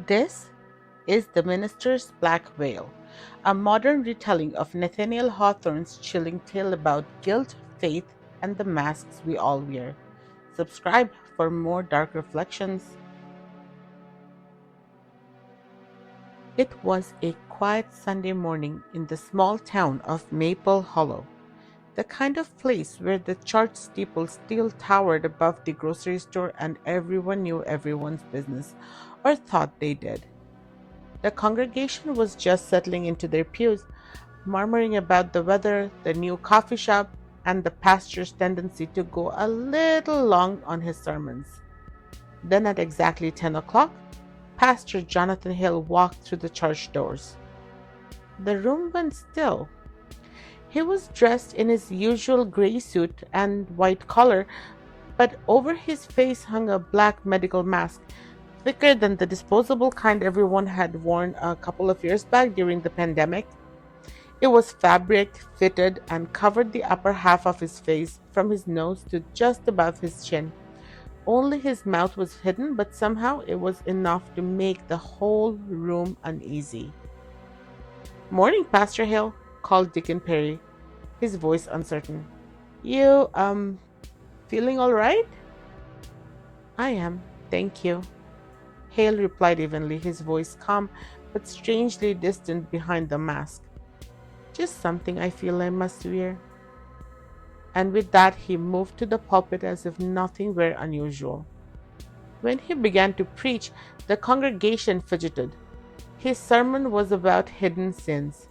This is The Minister's Black Veil, a modern retelling of Nathaniel Hawthorne's chilling tale about guilt, faith, and the masks we all wear. Subscribe for more dark reflections. It was a quiet Sunday morning in the small town of Maple Hollow, the kind of place where the church steeple still towered above the grocery store and everyone knew everyone's business, or thought they did. The congregation was just settling into their pews, murmuring about the weather, the new coffee shop, and the pastor's tendency to go a little long on his sermons. Then, at exactly 10 o'clock, Pastor Jonathan Hale walked through the church doors. The room went still. He was dressed in his usual gray suit and white collar, but over his face hung a black medical mask, thicker than the disposable kind everyone had worn a couple of years back during the pandemic. It was fabric, fitted, and covered the upper half of his face from his nose to just above his chin. Only his mouth was hidden, but somehow it was enough to make the whole room uneasy. "Morning, Pastor Hill," called Deacon Perry, his voice uncertain. "You, feeling all right?" "I am, thank you," Hale replied evenly, his voice calm but strangely distant behind the mask. "Just something I feel I must wear." And with that, he moved to the pulpit as if nothing were unusual. When he began to preach, the congregation fidgeted. His sermon was about hidden sins,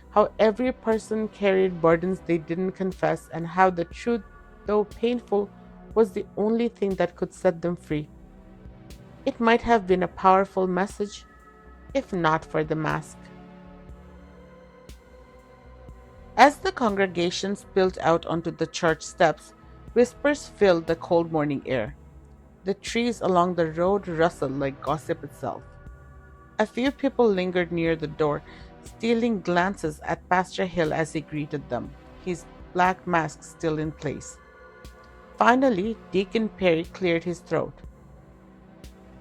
how every person carried burdens they didn't confess, and how the truth, though painful, was the only thing that could set them free. It might have been a powerful message, if not for the mask. As the congregation spilled out onto the church steps, whispers filled the cold morning air. The trees along the road rustled like gossip itself. A few people lingered near the door, stealing glances at Pastor Hill as he greeted them, his black mask still in place. Finally, Deacon Perry cleared his throat.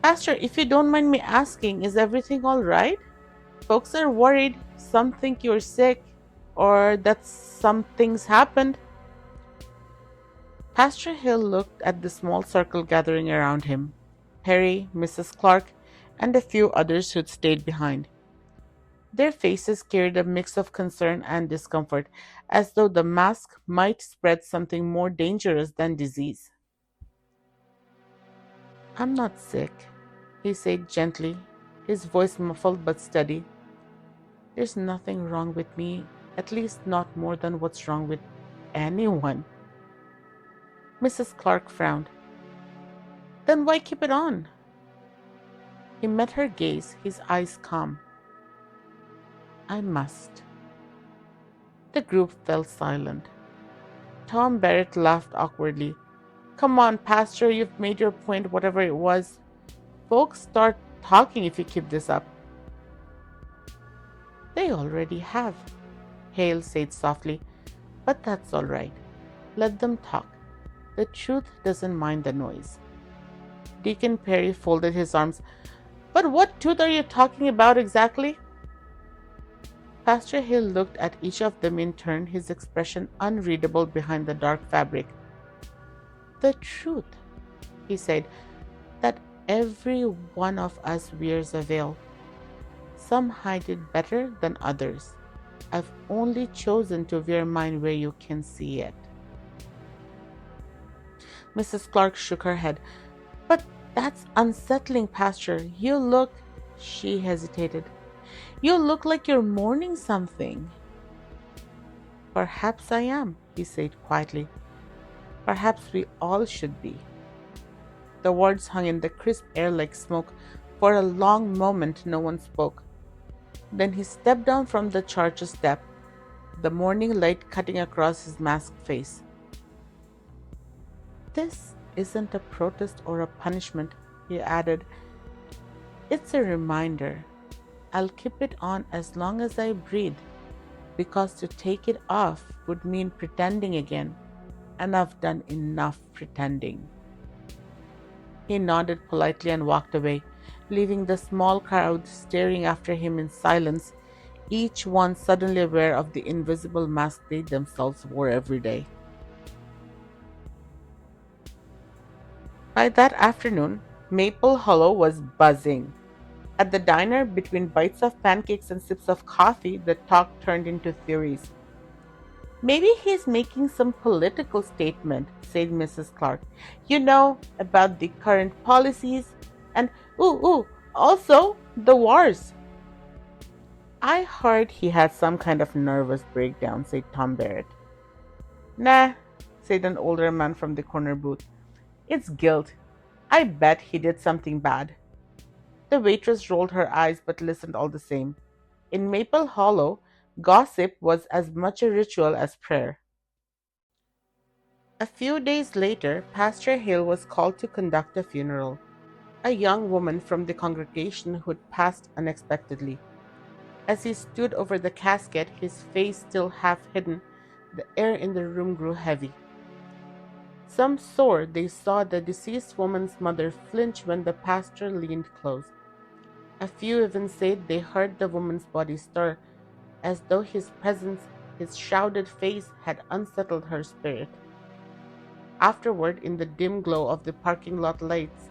"Pastor, if you don't mind me asking, is everything all right? Folks are worried. Some think you're sick, or that some things happened." Pastor Hill looked at the small circle gathering around him: Perry, Mrs. Clark, and a few others who'd stayed behind. Their faces carried a mix of concern and discomfort, as though the mask might spread something more dangerous than disease. "I'm not sick," he said gently, his voice muffled but steady. "There's nothing wrong with me, at least not more than what's wrong with anyone." Mrs. Clark frowned. "Then why keep it on?" He met her gaze, his eyes calm. "I must." The group fell silent. Tom Barrett laughed awkwardly. "Come on, Pastor, you've made your point, whatever it was. Folks start talking if you keep this up." "They already have," Hale said softly, "but that's all right. Let them talk. The truth doesn't mind the noise." Deacon Perry folded his arms. "But what truth are you talking about exactly?" Pastor Hill looked at each of them in turn, his expression unreadable behind the dark fabric. "The truth," he said, "that every one of us wears a veil. Some hide it better than others. I've only chosen to wear mine where you can see it." Mrs. Clark shook her head. "But that's unsettling, Pastor. You look—" She hesitated. "You look like you're mourning something." "Perhaps I am," he said quietly. "Perhaps we all should be." The words hung in the crisp air like smoke. For a long moment no one spoke. Then he stepped down from the church step, the morning light cutting across his masked face. "This isn't a protest or a punishment," he added. "It's a reminder. I'll keep it on as long as I breathe, because to take it off would mean pretending again, and I've done enough pretending." He nodded politely and walked away, leaving the small crowd staring after him in silence, each one suddenly aware of the invisible mask they themselves wore every day. By that afternoon, Maple Hollow was buzzing. At the diner, between bites of pancakes and sips of coffee, the talk turned into theories. Maybe he's making some political statement, said Mrs. Clark. You know, about the current policies and, also the wars. I heard he had some kind of nervous breakdown, said Tom Barrett. Nah, said an older man from the corner booth. It's guilt. I bet he did something bad. The waitress rolled her eyes but listened all the same. In Maple Hollow, gossip was as much a ritual as prayer. A few days later, Pastor Hale was called to conduct a funeral. A young woman from the congregation who had passed unexpectedly. As he stood over the casket, his face still half hidden, the air in the room grew heavy. Some swore they saw the deceased woman's mother flinch when the pastor leaned close. A few even said they heard the woman's body stir, as though his presence, his shrouded face, had unsettled her spirit. Afterward, in the dim glow of the parking lot lights,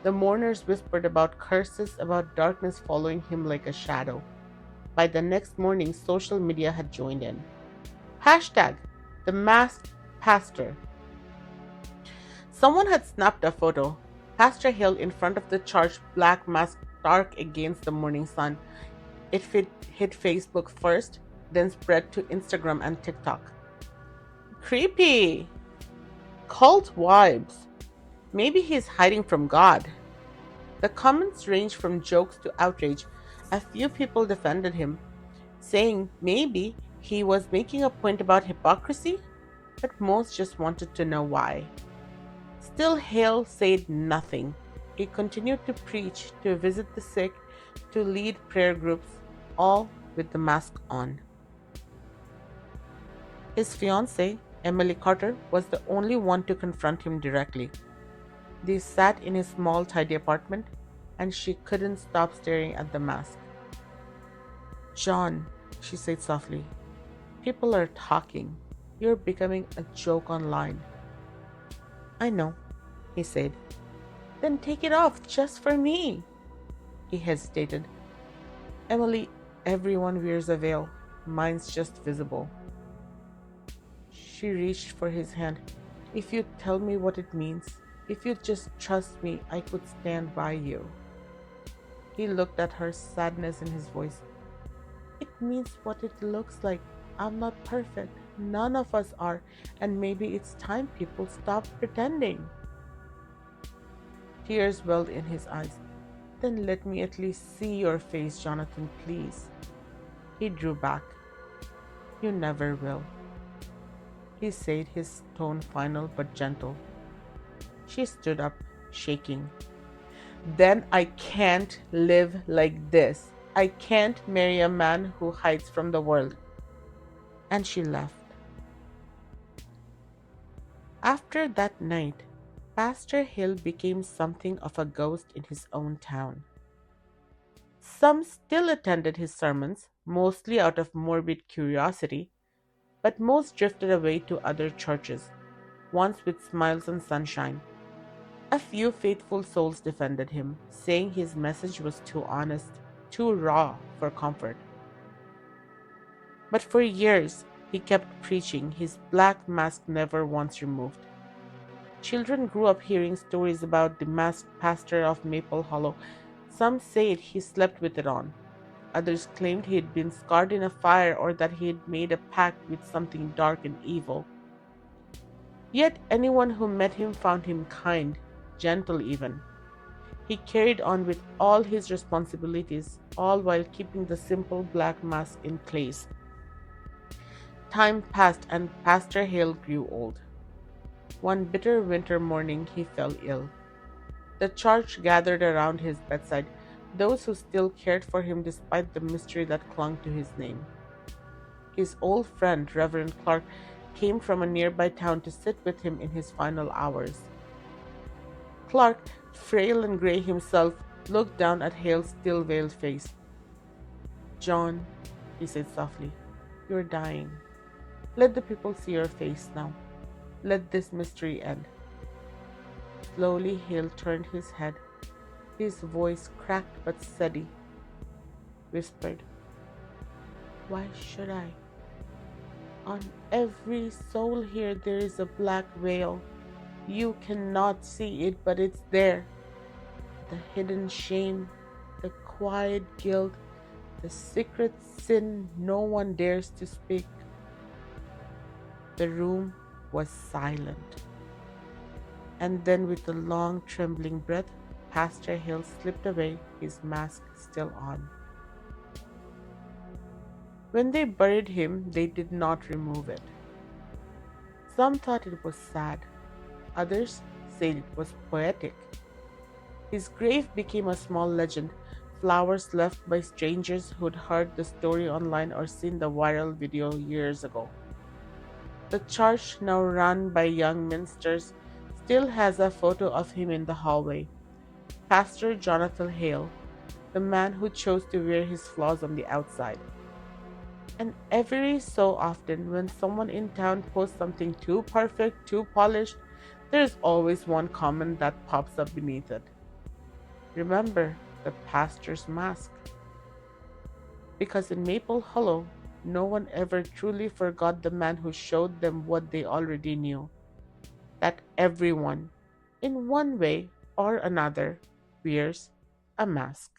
the mourners whispered about curses, about darkness following him like a shadow. By the next morning, social media had joined in. Hashtag the masked pastor. Someone had snapped a photo. Pastor Hill in front of the church, black mask dark against the morning sun. Hit Facebook first, then spread to Instagram and TikTok. Creepy! Cult vibes. Maybe he's hiding from God. The comments ranged from jokes to outrage. A few people defended him, saying maybe he was making a point about hypocrisy, but most just wanted to know why. Still, Hale said nothing. He continued to preach, to visit the sick, to lead prayer groups, all with the mask on. His fiancée, Emily Carter, was the only one to confront him directly. They sat in his small, tidy apartment, and she couldn't stop staring at the mask. John, she said softly, people are talking. You're becoming a joke online. I know, he said. Then take it off just for me. He hesitated. Emily, everyone wears a veil. Mine's just visible. She reached for his hand. If you tell me what it means, if you just trust me, I could stand by you. He looked at her, sadness in his voice. It means what it looks like. I'm not perfect. None of us are. And maybe it's time people stop pretending. Tears welled in his eyes. Then let me at least see your face, Jonathan, please. He drew back. You never will. He said, his tone final but gentle. She stood up, shaking. Then I can't live like this. I can't marry a man who hides from the world. And she left. After that night, Pastor Hill became something of a ghost in his own town. Some still attended his sermons, mostly out of morbid curiosity, but most drifted away to other churches, once with smiles and sunshine. A few faithful souls defended him, saying his message was too honest, too raw for comfort. But for years, he kept preaching, his black mask never once removed. Children grew up hearing stories about the masked pastor of Maple Hollow. Some said he slept with it on. Others claimed he had been scarred in a fire or that he had made a pact with something dark and evil. Yet anyone who met him found him kind, gentle even. He carried on with all his responsibilities, all while keeping the simple black mask in place. Time passed and Pastor Hale grew old. One bitter winter morning he fell ill. The church gathered around his bedside, those who still cared for him despite the mystery that clung to his name. His old friend, Reverend Clark, came from a nearby town to sit with him in his final hours. Clark, frail and gray himself, looked down at Hale's still veiled face. John, he said softly, you're dying. Let the people see your face now. Let this mystery end. Slowly, Hale turned his head. His voice, cracked but steady, whispered, why should I? On every soul here there is a black veil. You cannot see it, but it's there. The hidden shame, the quiet guilt, the secret sin no one dares to speak. The room was silent. And then, with a long, trembling breath, Pastor Hale slipped away, his mask still on. When they buried him, they did not remove it. Some thought it was sad, others said it was poetic. His grave became a small legend, flowers left by strangers who'd heard the story online or seen the viral video years ago. The church, now run by young ministers, still has a photo of him in the hallway. Pastor Jonathan Hale, the man who chose to wear his flaws on the outside. And every so often, when someone in town posts something too perfect, too polished, there's always one comment that pops up beneath it. Remember the pastor's mask. Because in Maple Hollow, no one ever truly forgot the man who showed them what they already knew, that everyone, in one way or another, wears a mask.